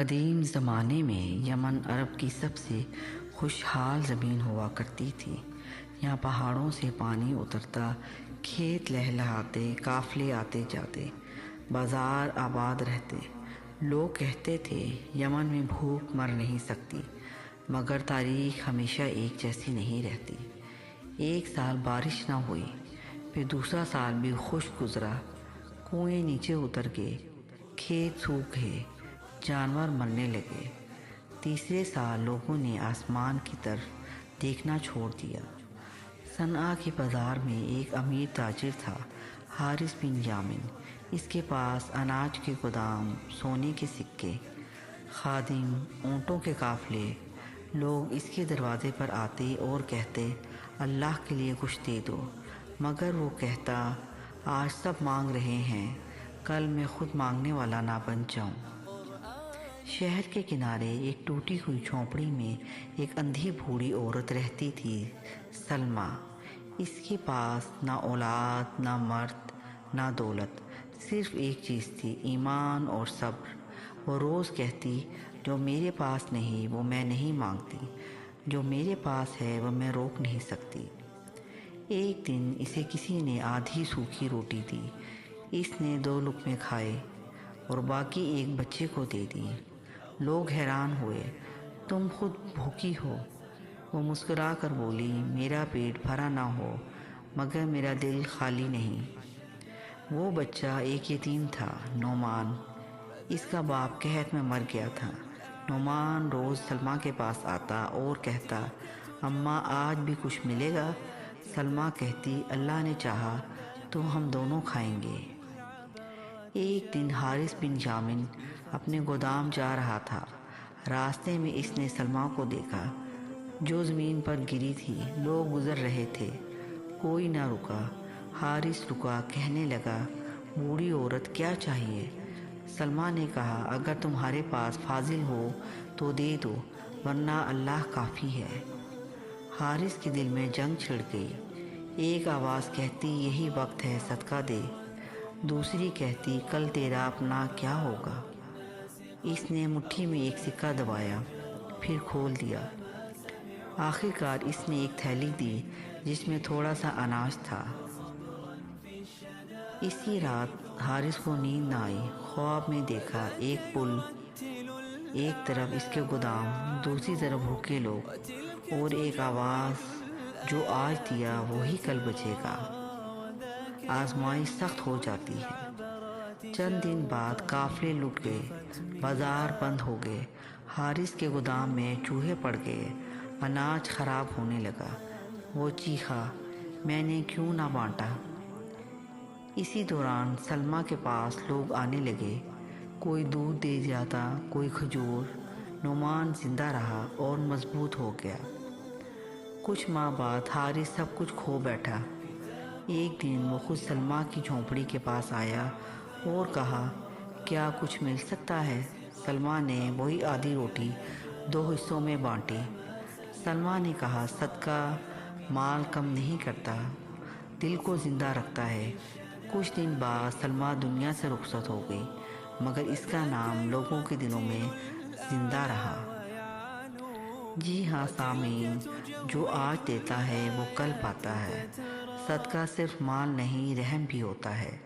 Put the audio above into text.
قدیم زمانے میں یمن عرب کی سب سے خوشحال زمین ہوا کرتی تھی۔ یہاں پہاڑوں سے پانی اترتا، کھیت لہلہاتے، قافلے آتے جاتے، بازار آباد رہتے۔ لوگ کہتے تھے یمن میں بھوک مر نہیں سکتی، مگر تاریخ ہمیشہ ایک جیسی نہیں رہتی۔ ایک سال بارش نہ ہوئی، پھر دوسرا سال بھی خشک گزرا، کنویں نیچے اتر گئے، کھیت سوکھ گئے، جانور مرنے لگے۔ تیسرے سال لوگوں نے آسمان کی طرف دیکھنا چھوڑ دیا۔ صنعا کے بازار میں ایک امیر تاجر تھا، حارث بن یامن۔ اس کے پاس اناج کے گودام، سونے کے سکے، خادم، اونٹوں کے قافلے۔ لوگ اس کے دروازے پر آتے اور کہتے، اللہ کے لیے کچھ دے دو، مگر وہ کہتا، آج سب مانگ رہے ہیں، کل میں خود مانگنے والا نہ بن جاؤں۔ شہر کے کنارے ایک ٹوٹی ہوئی جھونپڑی میں ایک اندھی بوڑھی عورت رہتی تھی، سلمیٰ۔ اس کے پاس نہ اولاد، نہ مرد، نہ دولت، صرف ایک چیز تھی، ایمان اور صبر۔ وہ روز کہتی، جو میرے پاس نہیں وہ میں نہیں مانگتی، جو میرے پاس ہے وہ میں روک نہیں سکتی۔ ایک دن اسے کسی نے آدھی سوکھی روٹی دی۔ اس نے 2 لقمے کھائے اور باقی ایک بچے کو دے دی۔ لوگ حیران ہوئے، تم خود بھوکی ہو؟ وہ مسکرا کر بولی، میرا پیٹ بھرا نہ ہو مگر میرا دل خالی نہیں۔ وہ بچہ ایک یتیم تھا، نعمان۔ اس کا باپ قحط میں مر گیا تھا۔ نعمان روز سلمیٰ کے پاس آتا اور کہتا، اماں آج بھی کچھ ملے گا؟ سلمیٰ کہتی، اللہ نے چاہا تو ہم دونوں کھائیں گے۔ ایک دن حارث بن یامن اپنے گودام جا رہا تھا۔ راستے میں اس نے سلمیٰ کو دیکھا جو زمین پر گری تھی۔ لوگ گزر رہے تھے، کوئی نہ رکا۔ حارث رکا، کہنے لگا، بوڑھی عورت کیا چاہیے؟ سلمیٰ نے کہا، اگر تمہارے پاس فاضل ہو تو دے دو، ورنہ اللہ کافی ہے۔ حارث کے دل میں جنگ چھڑ گئی۔ ایک آواز کہتی، یہی وقت ہے، صدقہ دے۔ دوسری کہتی، کل تیرا اپنا کیا ہوگا؟ اس نے مٹھی میں ایک سکہ دبایا، پھر کھول دیا۔ آخر کار اس نے ایک تھیلی دی جس میں تھوڑا سا اناج تھا۔ اسی رات حارث کو نیند نہ آئی۔ خواب میں دیکھا ایک پل، ایک طرف اس کے گودام، دوسری طرف بھوکے لوگ، اور ایک آواز، جو آج دیا وہی کل بچے گا۔ آزمائش سخت ہو جاتی ہے۔ چند دن بعد قافلے لٹ گئے، بازار بند ہو گئے، حارث کے گودام میں چوہے پڑ گئے، اناج خراب ہونے لگا۔ وہ چیخا، میں نے کیوں نہ بانٹا؟ اسی دوران سلمیٰ کے پاس لوگ آنے لگے، کوئی دودھ دے جاتا، کوئی کھجور۔ نعمان زندہ رہا اور مضبوط ہو گیا۔ کچھ ماہ بعد حارث سب کچھ کھو بیٹھا۔ ایک دن وہ خود سلمیٰ کی جھونپڑی کے پاس آیا اور کہا، کیا کچھ مل سکتا ہے؟ سلمیٰ نے وہی آدھی روٹی 2 حصوں میں بانٹی۔ سلمیٰ نے کہا، صدقہ مال کم نہیں کرتا، دل کو زندہ رکھتا ہے۔ کچھ دن بعد سلمیٰ دنیا سے رخصت ہو گئی، مگر اس کا نام لوگوں کے دلوں میں زندہ رہا۔ جی ہاں سامعین، جو آج دیتا ہے وہ کل پاتا ہے۔ صدقہ صرف مال نہیں، رحم بھی ہوتا ہے۔